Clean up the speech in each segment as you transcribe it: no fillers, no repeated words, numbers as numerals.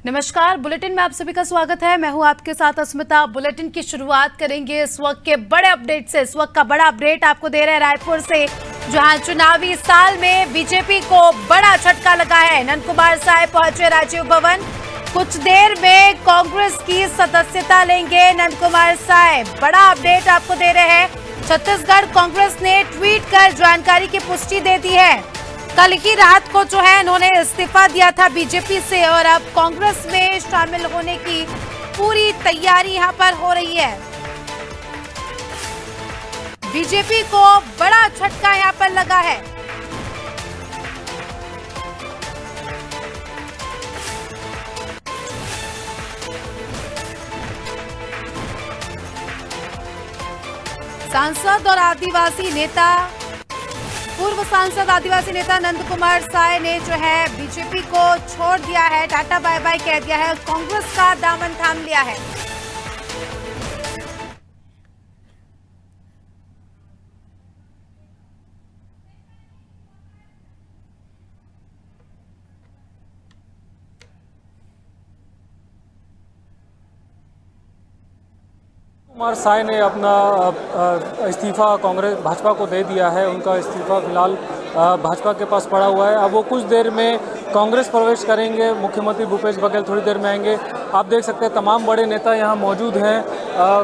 नमस्कार, बुलेटिन में आप सभी का स्वागत है। मैं हूं आपके साथ अस्मिता। बुलेटिन की शुरुआत करेंगे इस वक्त के बड़े अपडेट से। इस वक्त का बड़ा अपडेट आपको दे रहे हैं रायपुर से, जहां चुनावी साल में बीजेपी को बड़ा झटका लगा है। नंद कुमार साय पहुंचे राजीव भवन। कुछ देर में कांग्रेस की सदस्यता लेंगे नंद कुमार साय। बड़ा अपडेट आपको दे रहे हैं। छत्तीसगढ़ कांग्रेस ने ट्वीट कर जानकारी की पुष्टि दे दी है। कल की रात को जो है इन्होंने इस्तीफा दिया था बीजेपी से और अब कांग्रेस में शामिल होने की पूरी तैयारी यहां पर हो रही है। बीजेपी को बड़ा झटका यहां पर लगा है। सांसद और आदिवासी नेता पूर्व सांसद आदिवासी नेता नंद कुमार साय ने जो है बीजेपी को छोड़ दिया है, टाटा बाय बाय कह दिया है, कांग्रेस का दामन थाम लिया है। कुमार साय ने अपना इस्तीफा कांग्रेस भाजपा को दे दिया है। उनका इस्तीफा फिलहाल भाजपा के पास पड़ा हुआ है। अब वो कुछ देर में कांग्रेस प्रवेश करेंगे। मुख्यमंत्री भूपेश बघेल थोड़ी देर में आएंगे। आप देख सकते हैं तमाम बड़े नेता यहाँ मौजूद हैं।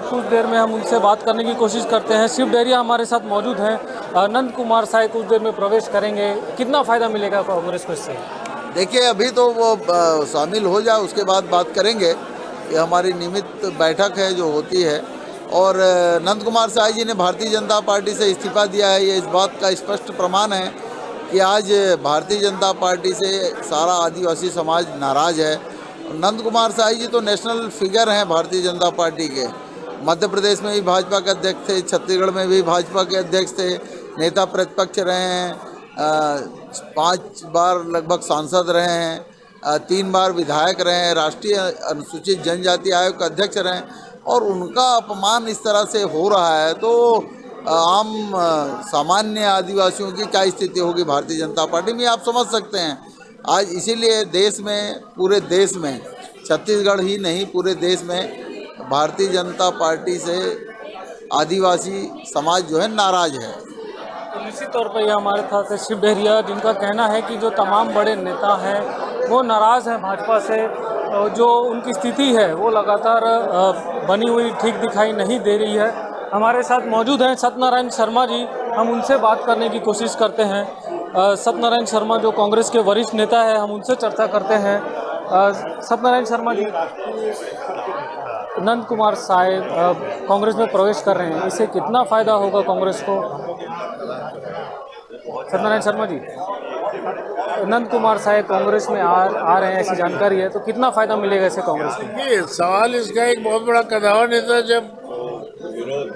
कुछ देर में हम उनसे बात करने की कोशिश करते हैं। शिव डहरिया हमारे साथ मौजूद हैं। नंद कुमार साय कुछ देर में प्रवेश करेंगे। कितना फ़ायदा मिलेगा कांग्रेस को इससे? देखिए, अभी तो वो शामिल हो जाए, उसके बाद बात करेंगे। ये हमारी नियमित बैठक है जो होती है। और नंद कुमार साय जी ने भारतीय जनता पार्टी से इस्तीफा दिया है। ये इस बात का स्पष्ट प्रमाण है कि आज भारतीय जनता पार्टी से सारा आदिवासी समाज नाराज़ है। नंद कुमार साय जी तो नेशनल फिगर हैं भारतीय जनता पार्टी के। मध्य प्रदेश में भी भाजपा के अध्यक्ष थे, छत्तीसगढ़ में भी भाजपा के अध्यक्ष थे, नेता प्रतिपक्ष रहे हैं, 5 बार लगभग सांसद रहे हैं, 3 बार विधायक रहे हैं, राष्ट्रीय अनुसूचित जनजाति आयोग के अध्यक्ष रहे हैं। और उनका अपमान इस तरह से हो रहा है तो आम सामान्य आदिवासियों की क्या स्थिति होगी भारतीय जनता पार्टी में, आप समझ सकते हैं। आज इसीलिए देश में, पूरे देश में, छत्तीसगढ़ ही नहीं पूरे देश में भारतीय जनता पार्टी से आदिवासी समाज जो है नाराज़ है। निश्चित तौर पर यह हमारे साथ है शिव डहरिया, जिनका कहना है कि जो तमाम बड़े नेता हैं वो नाराज़ हैं भाजपा से। जो उनकी स्थिति है वो लगातार बनी हुई ठीक दिखाई नहीं दे रही है। हमारे साथ मौजूद हैं सत्यनारायण शर्मा जी। हम उनसे बात करने की कोशिश करते हैं। सत्यनारायण शर्मा जो कांग्रेस के वरिष्ठ नेता है, हम उनसे चर्चा करते हैं। सत्यनारायण शर्मा जी, नंद कुमार साय कांग्रेस में प्रवेश कर रहे हैं, इससे कितना फ़ायदा होगा कांग्रेस को? सत्यनारायण शर्मा जी, नंद कुमार साय कांग्रेस में आ रहे हैं, ऐसी जानकारी है, तो कितना फ़ायदा मिलेगा इससे कांग्रेस को? देखिए, सवाल इसका एक बहुत बड़ा कदावर नेता जब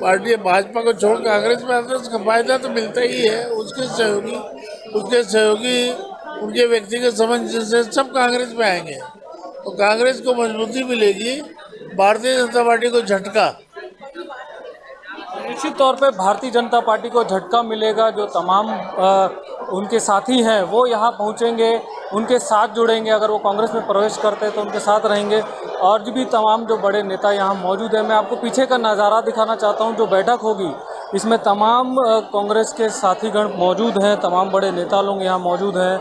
पार्टी भाजपा को छोड़ कांग्रेस में आता है उसका फायदा तो मिलता ही है। उसके सहयोगी उनके व्यक्तिगत संबंध से सब कांग्रेस में आएंगे तो कांग्रेस को मजबूती मिलेगी। भारतीय जनता पार्टी को झटका, निश्चित तौर पे भारतीय जनता पार्टी को झटका मिलेगा। जो तमाम उनके साथी हैं वो यहाँ पहुँचेंगे, उनके साथ जुड़ेंगे। अगर वो कांग्रेस में प्रवेश करते हैं तो उनके साथ रहेंगे। और भी तमाम जो बड़े नेता यहाँ मौजूद हैं। मैं आपको पीछे का नज़ारा दिखाना चाहता हूँ। जो बैठक होगी इसमें तमाम कांग्रेस के साथीगण मौजूद हैं, तमाम बड़े नेता लोग यहाँ मौजूद हैं।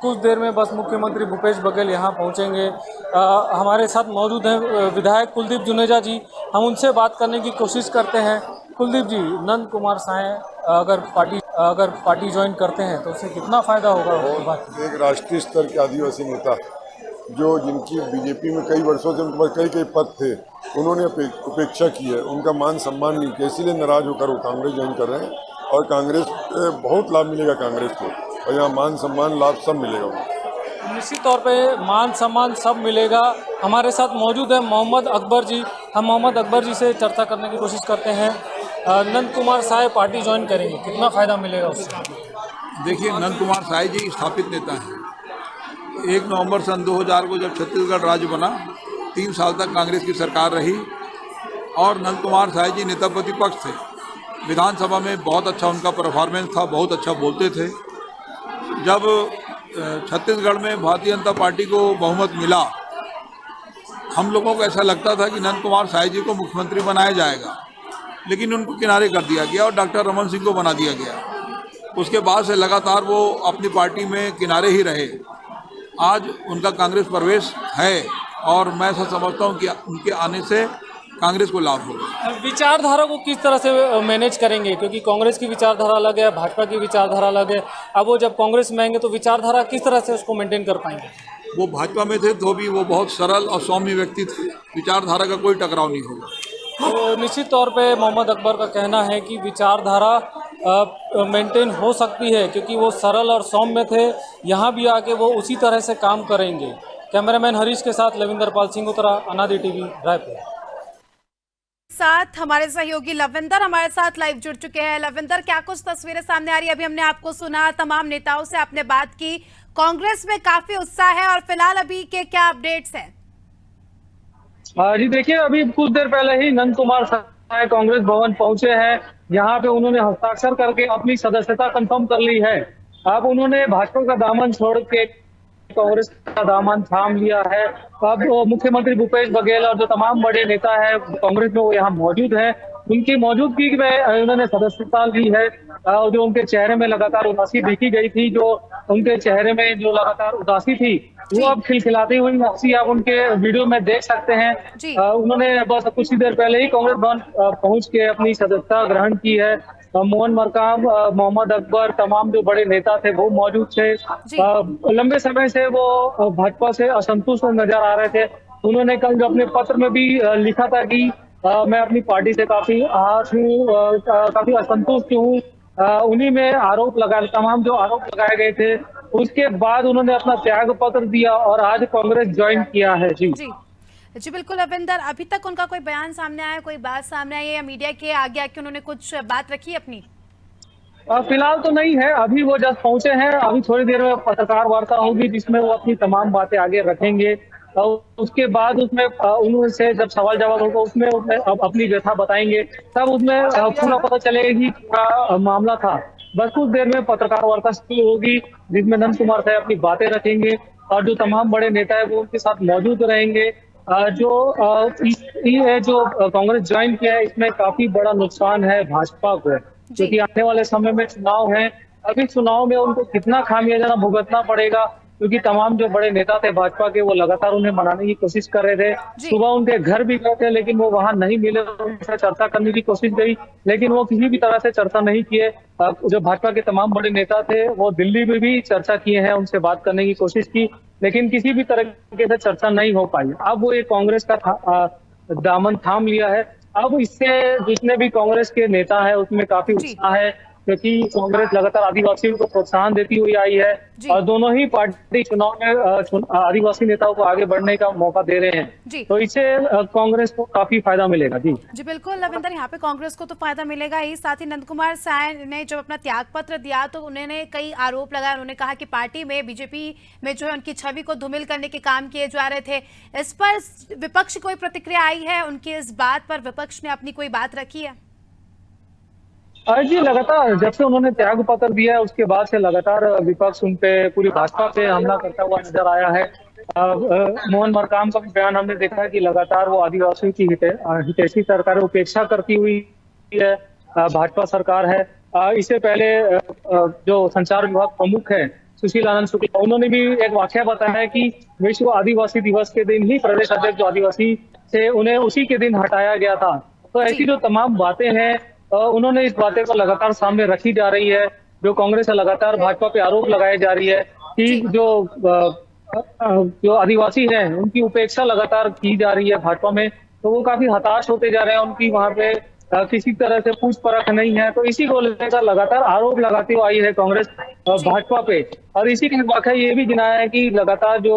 कुछ देर में बस मुख्यमंत्री भूपेश बघेल यहाँ पहुँचेंगे। हमारे साथ मौजूद हैं विधायक कुलदीप जुनेजा जी। हम उनसे बात करने की कोशिश करते हैं। कुलदीप जी, नंद कुमार साय अगर पार्टी ज्वाइन करते हैं तो उससे कितना फ़ायदा होगा? एक राष्ट्रीय स्तर के आदिवासी नेता जो जिनकी बीजेपी में कई वर्षों से उनके पास कई पद थे, उन्होंने उपेक्षा की है, उनका मान सम्मान नहीं किया, इसीलिए नाराज होकर वो कांग्रेस ज्वाइन कर रहे हैं। और कांग्रेस बहुत लाभ मिलेगा कांग्रेस को, और यहाँ मान सम्मान लाभ सब मिलेगा उनको। निश्चित तौर पे मान सम्मान सब मिलेगा। हमारे साथ मौजूद है मोहम्मद अकबर जी। हम मोहम्मद अकबर जी से चर्चा करने की कोशिश करते हैं। नंद कुमार साय पार्टी ज्वाइन करेंगे, कितना फ़ायदा मिलेगा उससे? देखिए, नंद कुमार साय जी स्थापित नेता हैं। 1 नवंबर सन 2000 को जब छत्तीसगढ़ राज्य बना, 3 साल तक कांग्रेस की सरकार रही और नंद कुमार साय जी नेता प्रतिपक्ष थे। विधानसभा में बहुत अच्छा उनका परफॉर्मेंस था, बहुत अच्छा बोलते थे। जब छत्तीसगढ़ में भारतीय जनता पार्टी को बहुमत मिला, हम लोगों को ऐसा लगता था कि नंद कुमार साय जी को मुख्यमंत्री बनाया जाएगा, लेकिन उनको किनारे कर दिया गया और डॉक्टर रमन सिंह को बना दिया गया। उसके बाद से लगातार वो अपनी पार्टी में किनारे ही रहे। आज उनका कांग्रेस प्रवेश है और मैं ऐसा समझता हूँ कि उनके आने से कांग्रेस को लाभ होगा। विचारधारा को किस तरह से मैनेज करेंगे, क्योंकि कांग्रेस की विचारधारा अलग है, भाजपा की विचारधारा अलग है। अब वो जब कांग्रेस में आएंगे तो विचारधारा किस तरह से उसको मेंटेन कर पाएंगे? वो भाजपा में थे तो भी वो बहुत सरल और सौम्य व्यक्ति थे, विचारधारा का कोई टकराव नहीं होगा। तो निश्चित तौर पे मोहम्मद अकबर का कहना है कि विचारधारा मेंटेन हो सकती है, क्योंकि वो सरल और सौम्य थे। यहाँ भी आके वो उसी तरह से काम करेंगे। कैमरामैन हरीश के साथ लविंदर पाल सिंह उत्तरा, अनादि टीवी, रायपुर। साथ हमारे सहयोगी लविंदर हमारे साथ लाइव जुड़ चुके हैं। लविंदर, क्या कुछ तस्वीरें सामने आ रही है? अभी हमने आपको सुना, तमाम नेताओं से आपने बात की, कांग्रेस में काफी उत्साह है और फिलहाल अभी के क्या अपडेट्स हैं? जी देखिए, अभी कुछ देर पहले ही नंद कुमार साय कांग्रेस भवन पहुंचे हैं। यहाँ पे उन्होंने हस्ताक्षर करके अपनी सदस्यता कंफर्म कर ली है। अब उन्होंने भाजपा का दामन छोड़ के कांग्रेस का दामन थाम लिया है। अब मुख्यमंत्री भूपेश बघेल और जो तमाम बड़े नेता है कांग्रेस में वो यहाँ मौजूद है। उनकी मौजूदगी में उन्होंने सदस्यता ली है। जो उनके चेहरे में लगातार उदासी देखी गई थी, जो उनके चेहरे में जो लगातार उदासी थी, वो अब खिलखिलाती हुई हंसी आप उनके वीडियो में देख सकते हैं। उन्होंने बस कुछ ही देर पहले ही कांग्रेस भवन पहुंच के अपनी सदस्यता ग्रहण की है। मोहन मरकाम, मोहम्मद अकबर, तमाम जो बड़े नेता थे वो मौजूद थे। लंबे समय से वो भाजपा से असंतुष्ट नजर आ रहे थे। उन्होंने कल जो अपने पत्र में भी लिखा था कि मैं अपनी पार्टी से काफी आहत हूँ, काफी असंतुष्ट हूँ। उन्हीं में आरोप लगाए, तमाम जो आरोप लगाए गए थे, उसके बाद उन्होंने अपना त्याग पत्र दिया और आज कांग्रेस ज्वाइन किया है। जी बिल्कुल रविंदर, अभी तक उनका कोई बयान सामने आया, कोई बात सामने आई है या मीडिया के आगे आके उन्होंने कुछ बात रखी अपनी? फिलहाल तो नहीं है, अभी वो जस्ट पहुंचे हैं। अभी थोड़ी देर में पत्रकार वार्ता होगी जिसमें वो अपनी तमाम बातें आगे रखेंगे और उसके बाद उसमें उनसे जब सवाल जवाब होगा उसमें अपनी व्यथा बताएंगे, तब उसमें पूरा पता चलेगा कि क्या मामला था। बस कुछ देर में पत्रकार वार्ता शुरू होगी जिसमें नंद कुमार साहब अपनी बातें रखेंगे और जो तमाम बड़े नेता है वो उनके साथ मौजूद रहेंगे। जो कांग्रेस ज्वाइन किया है इसमें काफी बड़ा नुकसान है भाजपा को, क्योंकि आने वाले समय में चुनाव है। अभी चुनाव में उनको कितना खामियाजा भुगतना पड़ेगा, क्योंकि तमाम जो बड़े नेता थे भाजपा के वो लगातार उन्हें मनाने की कोशिश कर रहे थे। सुबह उनके घर भी गए थे लेकिन वो वहां नहीं मिले, उनसे चर्चा करने की कोशिश की लेकिन वो किसी भी तरह से चर्चा नहीं किए। जो भाजपा के तमाम बड़े नेता थे वो दिल्ली में भी चर्चा किए हैं, उनसे बात करने की कोशिश की लेकिन किसी भी तरीके से चर्चा नहीं हो पाई। अब वो एक कांग्रेस का दामन थाम लिया है। अब इससे जितने भी कांग्रेस के नेता है उसमें काफी उत्साह है, क्योंकि कांग्रेस लगातार आदिवासियों को प्रोत्साहन देती हुई आई है और दोनों ही पार्टी चुनाव में आदिवासी नेताओं को आगे बढ़ने का मौका दे रहे हैं। तो इससे कांग्रेस को काफी फायदा मिलेगा। जी बिल्कुल लविंदर, यहाँ पे कांग्रेस को तो फायदा मिलेगा ही, साथ ही नंद कुमार साय ने जब अपना त्याग पत्र दिया तो उन्होंने कई आरोप लगाए। उन्होंने कहा कि पार्टी में, बीजेपी में जो है उनकी छवि को धूमिल करने के काम किए जा रहे थे। इस पर विपक्ष कोई प्रतिक्रिया आई है? उनकी इस बात पर विपक्ष ने अपनी कोई बात रखी है? जी लगातार जब से उन्होंने त्याग पत्र दिया है उसके बाद से लगातार विपक्ष उन पे, पूरी भाजपा पे हमला करता हुआ नजर आया है। मोहन मरकाम का भी बयान हमने देखा है कि लगातार वो आदिवासियों की हितैषी सरकार उपेक्षा करती हुई है भाजपा सरकार है। इससे पहले जो संचार विभाग प्रमुख है सुशील आनंद शुक्ला, उन्होंने भी एक वाकया बताया है कि विश्व आदिवासी दिवस के दिन ही प्रदेश अध्यक्ष जो आदिवासी थे उन्हें उसी के दिन हटाया गया था। तो ऐसी जो तमाम बातें हैं उन्होंने इस बातें को लगातार सामने रखी जा रही है। जो कांग्रेस है लगातार भाजपा पे आरोप लगाए जा रही है कि जो आदिवासी हैं उनकी उपेक्षा लगातार की जा रही है भाजपा में, तो वो काफी हताश होते जा रहे हैं। उनकी वहां पे किसी तरह से पूछ परख नहीं है, तो इसी को लेकर लगातार आरोप लगाती हुई आई है कांग्रेस भाजपा पे। और इसी के वाकई ये भी गिनाया है कि लगातार जो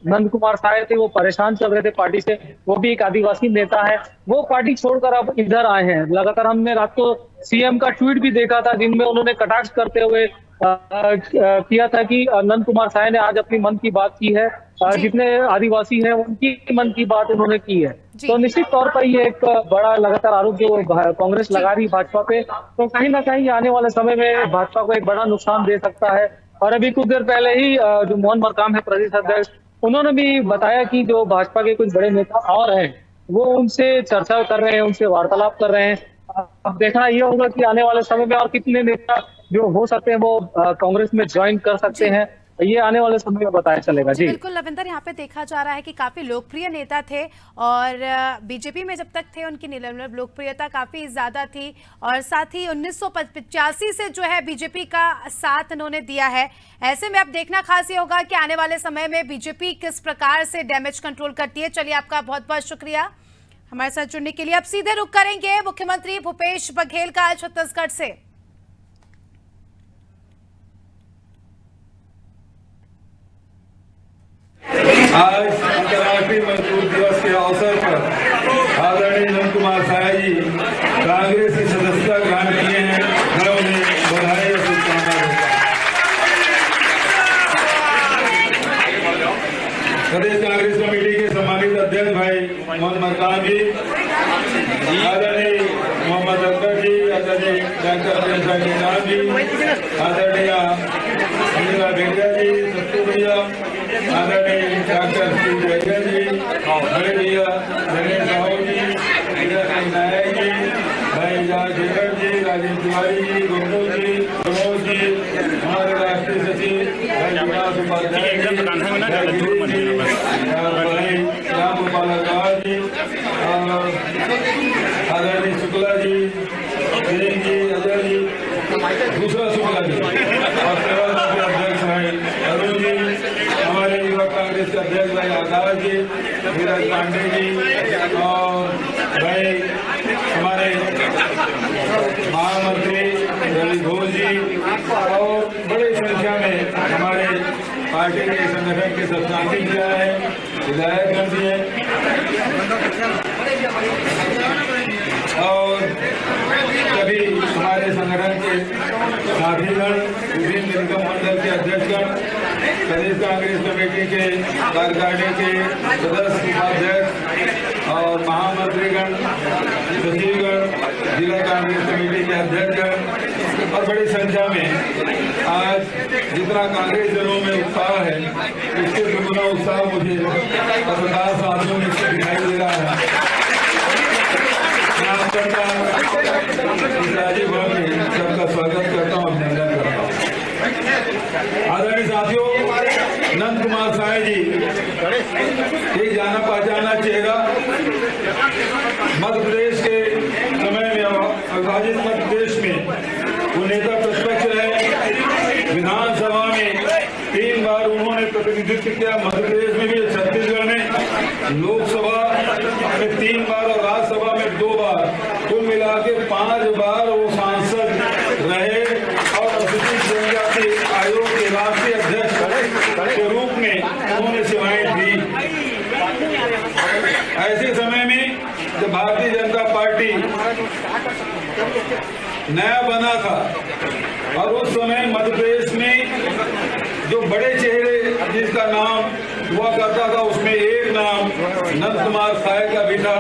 नंद कुमार साय थे वो परेशान चल रहे थे पार्टी से, वो भी एक आदिवासी नेता है, वो पार्टी छोड़कर अब इधर आए हैं। लगातार हमने रात को सीएम का ट्वीट भी देखा था जिनमें उन्होंने कटाक्ष करते हुए किया था कि नंद कुमार साय ने आज अपनी मन की बात की है, जितने आदिवासी हैं उनकी मन की बात उन्होंने की है। तो निश्चित तौर पर ये एक बड़ा लगातार आरोप जो कांग्रेस लगा रही भाजपा पे, तो कहीं ना कहीं आने वाले समय में भाजपा को एक बड़ा नुकसान दे सकता है। और अभी कुछ देर पहले ही जो मोहन मरकाम है प्रदेश अध्यक्ष, उन्होंने भी बताया कि जो भाजपा के कुछ बड़े नेता और हैं वो उनसे चर्चा कर रहे हैं, उनसे वार्तालाप कर रहे हैं। अब देखना ये होगा कि आने वाले समय में और कितने नेता जो हो सकते हैं वो कांग्रेस में ज्वाइन कर सकते हैं, ये आने वाले समय में बताया चलेगा। जी बिल्कुल लविंदर, यहाँ पे देखा जा रहा है कि काफी लोकप्रिय नेता थे और बीजेपी में जब तक थे उनकी लोकप्रियता काफी ज्यादा थी और साथ ही 1985 से जो है बीजेपी का साथ उन्होंने दिया है। ऐसे में अब देखना खास ये होगा कि आने वाले समय में बीजेपी किस प्रकार से डैमेज कंट्रोल करती है। चलिए, आपका बहुत बहुत शुक्रिया हमारे साथ जुड़ने के लिए। अब सीधे रुख करेंगे मुख्यमंत्री भूपेश बघेल का छत्तीसगढ़ से। आज अंतर्राष्ट्रीय मजदूर दिवस के अवसर पर आदरणीय नंद कुमार साय जी कांग्रेस की सदस्यता ग्रहण किए हैं। मैं उन्हें बधाई और शुभकामनाएं देता हूं। प्रदेश कांग्रेस कमेटी के सम्मानित अध्यक्ष भाई मोहन मरकाम जी, आदरणीय मोहम्मद अकबर जी, आदरणीय डॉक्टर प्रेमचंद जी, आदरणीय इंदिरा भेड़िया जी, सत्तू भैया, आदरणीय डॉक्टर श्री जयगर जी, बड़े भैया नरेंद्र साहू जी, विजय नायक जी, भाई जागेश्वर जी, राजेंद्र तिवारी जी, गुरु जी, प्रमोद जी, हमारे राष्ट्रीय सचिव भाई विकास उपाध्याय जी, भाई राम गोपाल अग्रवाल जी, आदरणीय शुक्ला जी, जैन जी, अजय जी, दूसरा शुक्ला जी और सेवा के अध्यक्ष भाई अरुण जी, हमारे युवा कांग्रेस के अध्यक्ष भाई आकाश जी, धीरज पांडे जी और भाई हमारे महामंत्री रवि घोष जी और बड़ी संख्या में हमारे पार्टी के संगठन के सदस्य भी आए हैं, विधायकगण भी हैं और सभी हमारे संगठन के साथीगण, विभिन्न निगम मंडल के अध्यक्षगण, प्रदेश कांग्रेस कमेटी के कार्यकारिणी के सदस्य उपाध्यक्ष और महामंत्रीगण, सचिवगण, जिला कांग्रेस कमेटी के अध्यक्षगण और बड़ी संख्या में आज जितना कांग्रेस जनों में उत्साह है इससे दुगुना उत्साह मुझे पत्रकार साथियों में से दिखाई दे रहा है। राजीव भवन में सबका स्वागत करता हूँ, अभिनंदन करता हूँ। आदरणीय साथियों, नंद कुमार साय जी एक जाना पहचाना चेहरा, मध्य प्रदेश के समय में अविभाजित मध्य प्रदेश में वो नेता प्रतिपक्ष रहे। विधानसभा में 3 बार उन्होंने प्रतिनिधित्व किया, मध्य प्रदेश में भी, छत्तीसगढ़ में लोकसभा में 3 बार और राज्यसभा में 2 बार, कुल मिला के 5 बार वो सांसद रहे और अनुसूचित जनजाति आयोग के राष्ट्रीय अध्यक्ष के रूप में उन्होंने सेवाएं दी। ऐसे समय में जब भारतीय जनता पार्टी नया बना था और उस समय मध्य प्रदेश में जो बड़े चेहरे जिसका नाम हुआ करता था उसमें एक नाम नंद कुमार साय का भी था।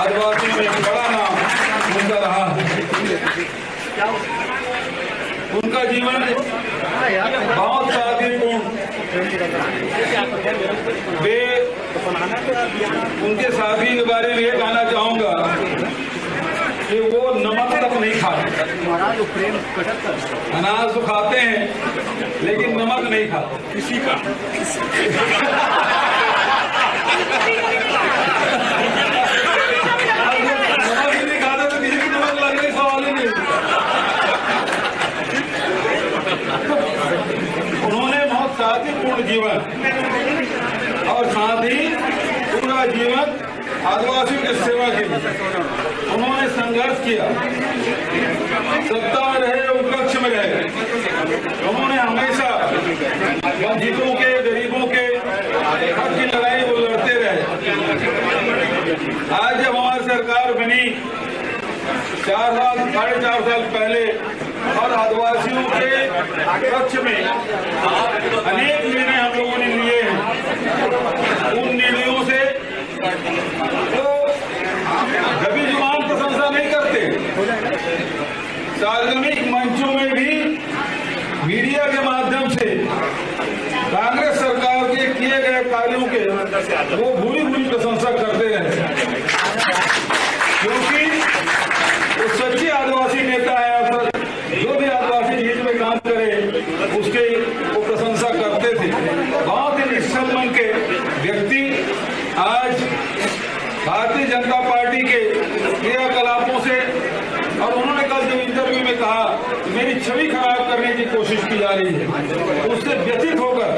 आदिवासियों में बड़ा नाम उनका रहा। उनका जीवन बहुत सादगीपूर्ण, वे उनके साथी के बारे में ये कहना चाहूंगा कि वो नमक तक नहीं खाते। अनाज तो खाते हैं लेकिन नमक नहीं खाते किसी का। नमक ही नहीं खाते तो किसी की नमक लगने का सवाल ही नहीं। उन्होंने बहुत सादगीपूर्ण जीवन और साथ ही पूरा जीवन आदिवासियों की सेवा के लिए उन्होंने संघर्ष किया। सत्ता में रहे, विपक्ष में रहे, उन्होंने हमेशा वंचितों के, गरीबों के हक की लड़ाई वो लड़ते रहे। आज जब हमारी सरकार बनी 4 साल, 4.5 साल पहले और आदिवासियों के पक्ष में अनेक निर्णय हम लोगों ने लिए हैं। उन निर्णयों से तो कभी जुबान प्रशंसा नहीं करते, सार्वजनिक मंचों में भी मीडिया के माध्यम से कांग्रेस सरकार के किए गए कार्यों के वो भूरी भूरी प्रशंसा करते रहे, क्योंकि वो सच्चे आदिवासी नेता है। जो भी आदिवासी हित में काम करे उसके वो प्रशंसा करते थे। बहुत ही निश्चल मन के व्यक्ति आज भारतीय जनता पार्टी के क्रियाकलापों से, और उन्होंने कल जो इंटरव्यू में कहा मेरी छवि खराब करने की कोशिश की जा रही है, उससे व्यथित होकर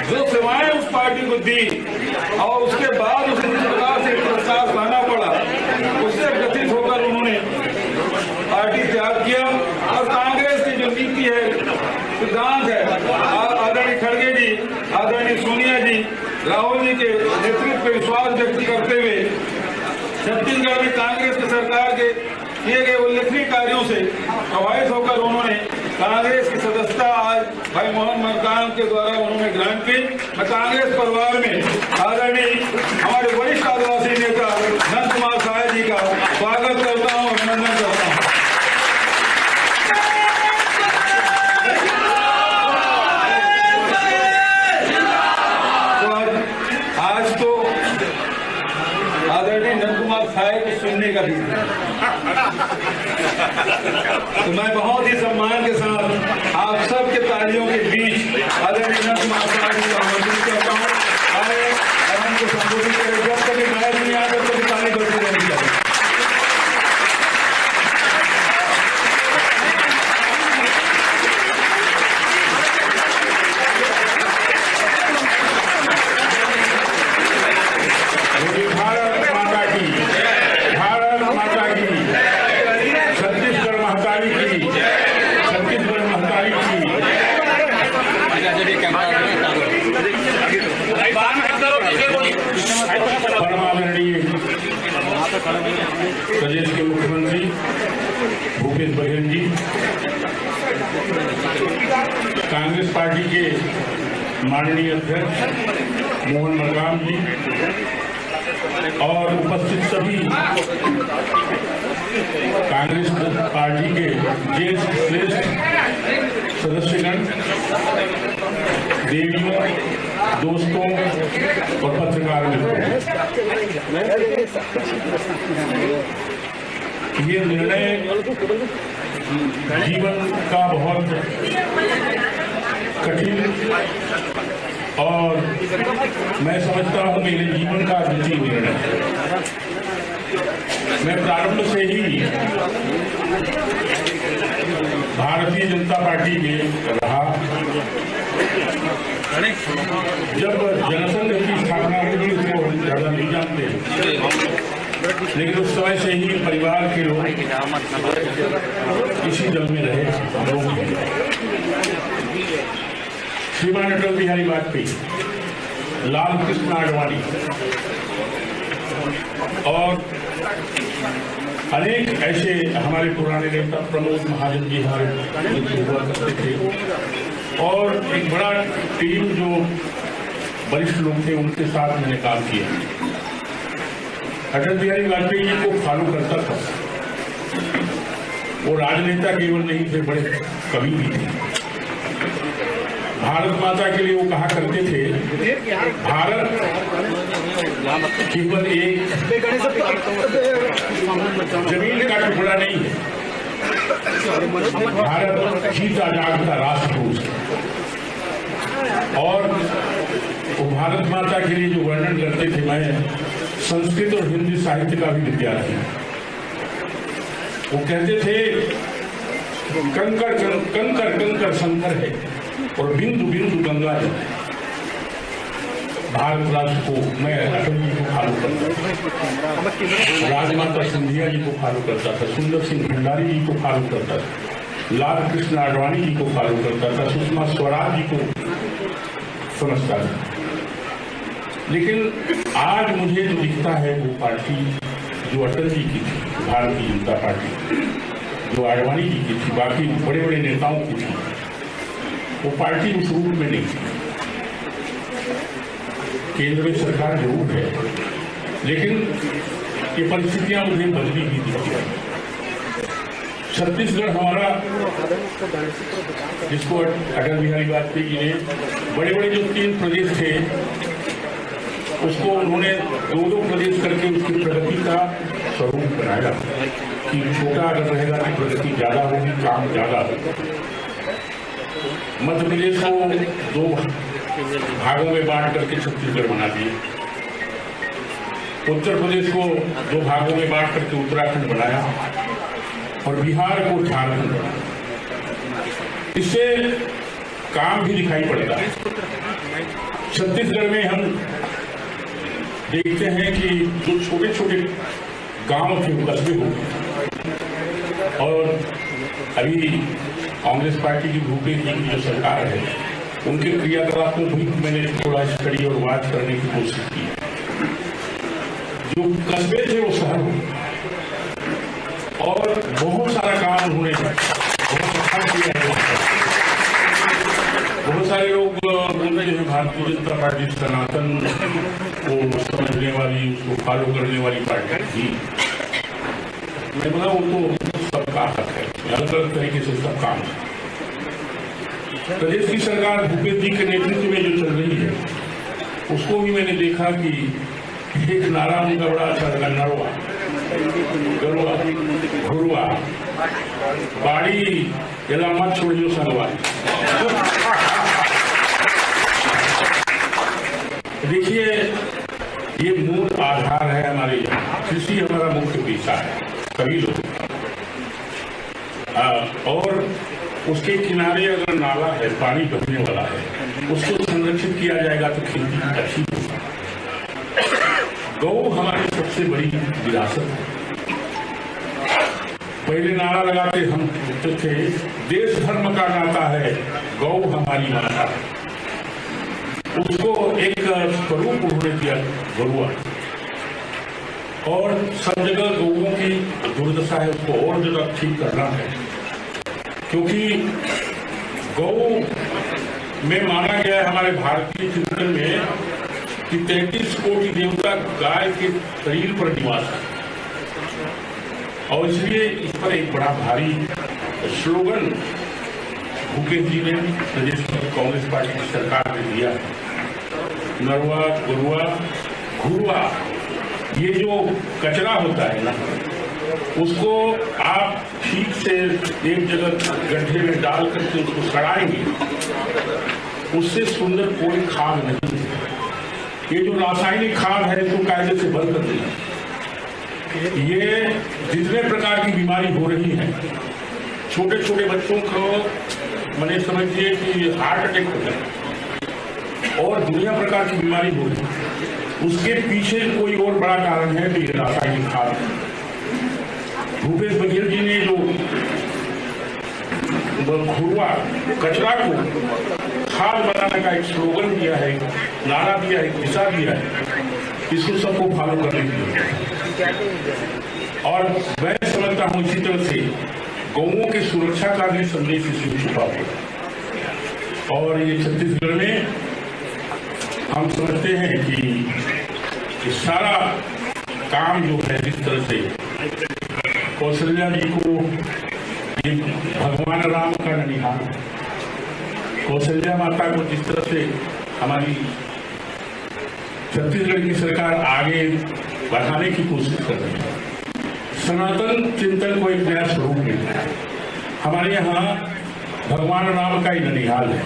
जो सेवाएं उस पार्टी को दी और उसके बाद उसे जिस प्रकार से पुरस्कार सहना पड़ा, उससे व्यथित होकर उन्होंने पार्टी त्याग किया। और कांग्रेस की जो नीति है, सिद्धांत है, आदरणीय खड़गे जी, आदरणीय सोनिया जी, राहुल जी के नेतृत्व पर विश्वास व्यक्त करते हुए छत्तीसगढ़ में कांग्रेस की सरकार के किए गए उल्लेखनीय कार्यों से प्रभावित होकर उन्होंने कांग्रेस की सदस्यता आज भाई मोहन मरकाम के द्वारा उन्होंने ग्रहण की। मैं कांग्रेस परिवार में आदरणीय हमारे वरिष्ठ आदिवासी नेता नंद कुमार साय जी का स्वागत करता हूँ, अभिनंदन करता हूँ। आदरणीय नंद कुमार साय को सुनने का भी तो मैं बहुत ही सम्मान के साथ आप सबके तालियों के बीच आदरणीय नंद कुमार साय जी का आमंत्रित करता हूँ। आए और हमको संबोधित करें। जब कभी गायक नहीं आता तभी ताली बजती रहनी चाहिए। प्रदेश के मुख्यमंत्री भूपेश बघेल जी, कांग्रेस पार्टी के माननीय अध्यक्ष मोहन मरकाम जी और उपस्थित सभी कांग्रेस पार्टी के ज्येष्ठ श्रेष्ठ सदस्यगण, देवियों, दोस्तों और पत्रकार मित्रों, ये निर्णय जीवन का बहुत कठिन और मैं समझता हूँ मेरे जीवन का द्वितीय निर्णय। मैं प्रारंभ से ही भारतीय जनता पार्टी में रहा। जब जनसंघ की स्थापना हुई थी उसको हम ज़्यादा नहीं जानते, लेकिन उस समय से ही परिवार के लोग इसी दल में रहे। श्रीमान अटल बिहारी वाजपेयी, लाल कृष्ण आडवाणी और अनेक ऐसे हमारे पुराने नेता, प्रमोद महाजन जी हमारे हुआ करते थे, और एक बड़ा टीम जो वरिष्ठ लोग थे उनके साथ मैंने काम किया। अटल बिहारी वाजपेयी जी को फॉलो करता था। वो राजनेता केवल नहीं थे, बड़े कवि भी थे। भारत माता के लिए वो कहा करते थे, भारत केवल एक जमीन का टुकड़ा नहीं है, भारत जीता जागता राष्ट्रपुरुष है। और वो भारत माता के लिए जो वर्णन करते थे, मैं संस्कृत और हिंदी साहित्य का भी विद्यार्थी। वो कहते थे कंकर कंकर कंकर शंकर है और बिंदु बिंदु गंगा जल है। भारत राष्ट्र को मैं अटल जी को फॉलो करता था, राजमाता सिंधिया जी को फॉलो करता था, सुंदर सिंह भंडारी जी को फॉलो करता था, लाल कृष्ण आडवाणी जी को फॉलो करता था, सुषमा स्वराज जी को समझता था। लेकिन आज मुझे जो दिखता है वो पार्टी जो अटल जी की थी, भारतीय जनता पार्टी, जो आडवाणी जी की थी, बाकी बड़े बड़े नेताओं की थी, वो पार्टी उस रूप में नहीं थी। केंद्र में सरकार जरूर है, लेकिन ये परिस्थितियां मुझे बदली ही दिखती है। छत्तीसगढ़ हमारा, जिसको अटल बिहारी वाजपेयी जी ने बड़े बड़े जो 3 प्रदेश थे उसको उन्होंने 2-2 प्रदेश करके उसकी प्रगति का स्वरूप बनाया कि छोटा अगर रहेगा तो प्रगति ज्यादा होगी, काम ज्यादा होगा। मध्य प्रदेश को 2 भागों में बांट करके छत्तीसगढ़ बना दिए, उत्तर प्रदेश को 2 भागों में बांट करके उत्तराखंड बनाया और बिहार को झारखंड बनाया। इससे काम भी दिखाई पड़ता है। छत्तीसगढ़ में हम देखते हैं कि जो छोटे छोटे गांव थे वो कस्बे हो गए और अभी कांग्रेस पार्टी की भूपेश जी की जो सरकार है उनके क्रियाकलापों भी मैंने थोड़ा स्टडी और वाच करने की कोशिश की। जो कस्बे थे वो शहर हो और बहुत सारा काम उन्होंने बहुत अच्छा किया है। बहुत सारे लोग बोलते हैं भारतीय जनता पार्टी सनातन को समझने वाली, उसको फॉलो करने वाली पार्टी थी। मैं बोला वो तो सबका हक है, अलग अलग तरीके से सब काम है। प्रदेश की सरकार भूपेश जी के नेतृत्व में जो चल रही है उसको भी मैंने देखा कि एक नारा उनका बड़ा अच्छा लगा, नरवा गरुआ घुरुआ बाड़ी एला मत छोड़ियो संगवा। देखिए ये मूल आधार है हमारे यहाँ, कृषि हमारा मुख्य पेशा है सभी लोग, और उसके किनारे अगर नाला है, पानी बहने वाला है, उसको संरक्षित किया जाएगा तो खेती अच्छी होगी। गौ हमारी सबसे बड़ी विरासत है। पहले नारा लगाते हम थे, देश धर्म का नाता है, गौ हमारी माता है। उसको एक स्वरूप उन्होंने दिया गरुआ, और सब जगह गौओं की दुर्दशा है, उसको और जगह ठीक करना है, क्योंकि गौ में माना गया है हमारे भारतीय चिंतन में कि 33 कोटि देवता गाय के शरीर पर निवास है, और इसलिए इस पर एक बड़ा भारी स्लोगन भूपेश जी ने प्रदेश की कांग्रेस पार्टी की सरकार ने दिया है, नरवा गुरुआ घुरुआ। ये जो कचरा होता है ना, उसको आप ठीक से एक जगह गड्ढे में डाल करके उसको सड़ाएंगे, उससे सुंदर कोई खाद नहीं है। ये जो रासायनिक खाद है इसको कायदे से बंद कर देना। ये जितने प्रकार की बीमारी हो रही है, छोटे छोटे बच्चों को मैंने समझिए कि हार्ट अटैक हो जाए और दुनिया प्रकार की बीमारी हो रही है, उसके पीछे कोई और बड़ा कारण है कि रासायनिक खाद। भूपेश बघेल जी ने जो घुरुआ कचरा को खाद बनाने का एक स्लोगन दिया है, नारा दिया है, दिशा दिया है, इसको सबको फॉलो करने की। और मैं समझता हूँ इसी तरह से गौओं की सुरक्षा का भी संदेश इसमें छुपा हुआ। और ये छत्तीसगढ़ में हम समझते हैं कि सारा काम जो है, जिस तरह से कौशल्या जी को ये भगवान राम का ननिहाल, कौशल्या माता को जिस तरह से हमारी छत्तीसगढ़ की सरकार आगे बढ़ाने की कोशिश कर रही है, सनातन चिंतन को एक नया स्वरूप मिलता है। हमारे यहाँ भगवान राम का ही ननिहाल है,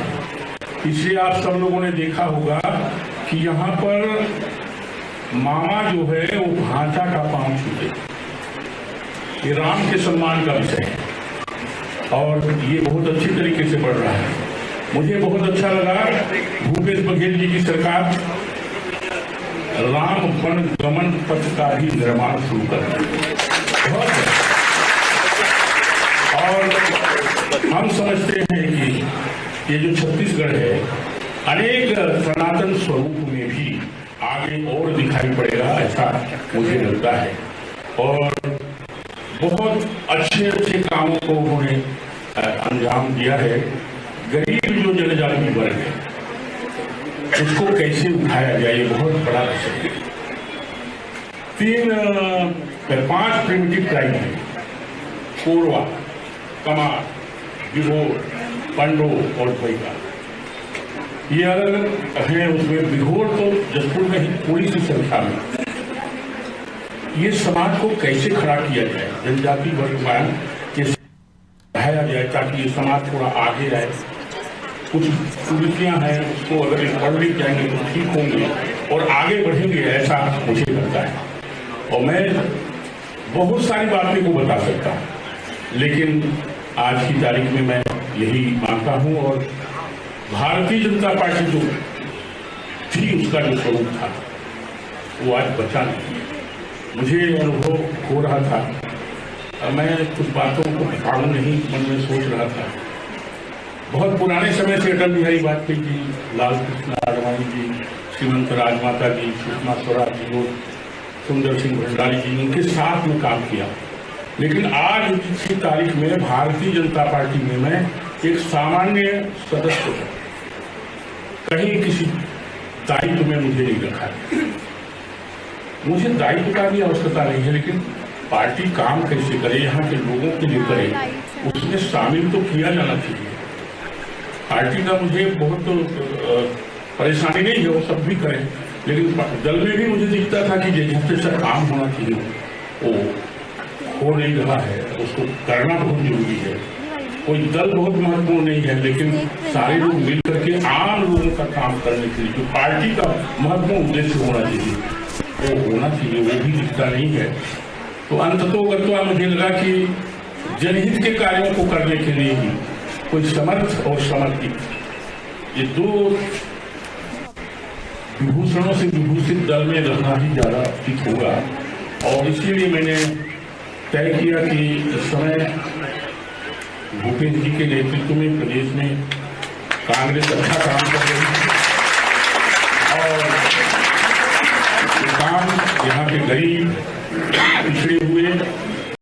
इसलिए आप सब लोगों ने देखा होगा कि यहाँ पर मामा जो है वो भांजा का पांव छूते, ये राम के सम्मान का विषय है और ये बहुत अच्छी तरीके से बढ़ रहा है। मुझे बहुत अच्छा लगा भूपेश बघेल जी की सरकार राम वन गमन पथ का ही निर्माण शुरू कर रही है, और हम समझते हैं कि ये जो छत्तीसगढ़ है अनेक सनातन स्वरूप में भी आगे और दिखाई पड़ेगा, ऐसा मुझे लगता है। और बहुत अच्छे अच्छे कामों को उन्होंने अंजाम दिया है। गरीब जो जनजाति वर्ग है उसको कैसे उठाया जाए, ये बहुत बड़ा विषय है। 5 प्रिमिटिव ट्राइब है, कोरवा, कमार, बिघोर, पंडो और भैया, ये अलग हैं। उसमें बिघोर तो जसपुर में ही थोड़ी सी संख्या में। ये समाज को कैसे खड़ा किया जाए, जनजाति वर्गमान कैसे बढ़ाया जाए ताकि ये समाज थोड़ा आगे आए। कुछ कुरीतियां हैं, उसको अगर ये पढ़ ली जाएंगे तो ठीक होंगे और आगे बढ़ेंगे, ऐसा मुझे लगता है। और मैं बहुत सारी बातें को बता सकता हूँ, लेकिन आज की तारीख में मैं यही मानता हूँ। और भारतीय जनता पार्टी जो थी, उसका जो स्वरूप था, वो आज बचा नहीं। मुझे अनुभव हो रहा था, मैं कुछ बातों को बताऊं नहीं, मन में सोच रहा था। बहुत पुराने समय से अटल बिहारी वाजपेयी जी, लाल कृष्ण आडवाणी जी, श्रीमंत राजमाता जी, सुषमा स्वराज जी और सुंदर सिंह भंडारी जी, उनके साथ में काम किया। लेकिन आज की तारीख में भारतीय जनता पार्टी में मैं एक सामान्य सदस्य हूं, कहीं किसी दायित्व में मुझे नहीं रखा है। मुझे दायित्व का भी आवश्यकता नहीं है, लेकिन पार्टी काम कैसे करे, यहाँ के लोगों के लिए करे, उसमें शामिल तो किया जाना चाहिए। पार्टी का मुझे बहुत परेशानी नहीं है, वो सब भी करें, लेकिन दल में भी मुझे दिखता था कि जैसा काम होना चाहिए वो हो नहीं रहा है, उसको करना बहुत जरूरी है। कोई दल बहुत महत्वपूर्ण नहीं है, लेकिन सारे लोग मिल करके आम लोगों का काम करने के लिए जो पार्टी का महत्वपूर्ण उद्देश्य होना चाहिए वो होना चाहिए, वो भी दिखता नहीं है। तो अंततोगत्वा मुझे लगा कि जनहित के कार्यों को करने के लिए ही कोई समर्थ और समर्पित, ये दो विभूषणों से विभूषित दल में रहना ही ज्यादा उचित होगा। और इसीलिए मैंने तय किया कि इस समय भूपेंद्र जी के नेतृत्व में प्रदेश में कांग्रेस अच्छा काम कर रही है और काम यहाँ के गरीब, पिछड़े हुए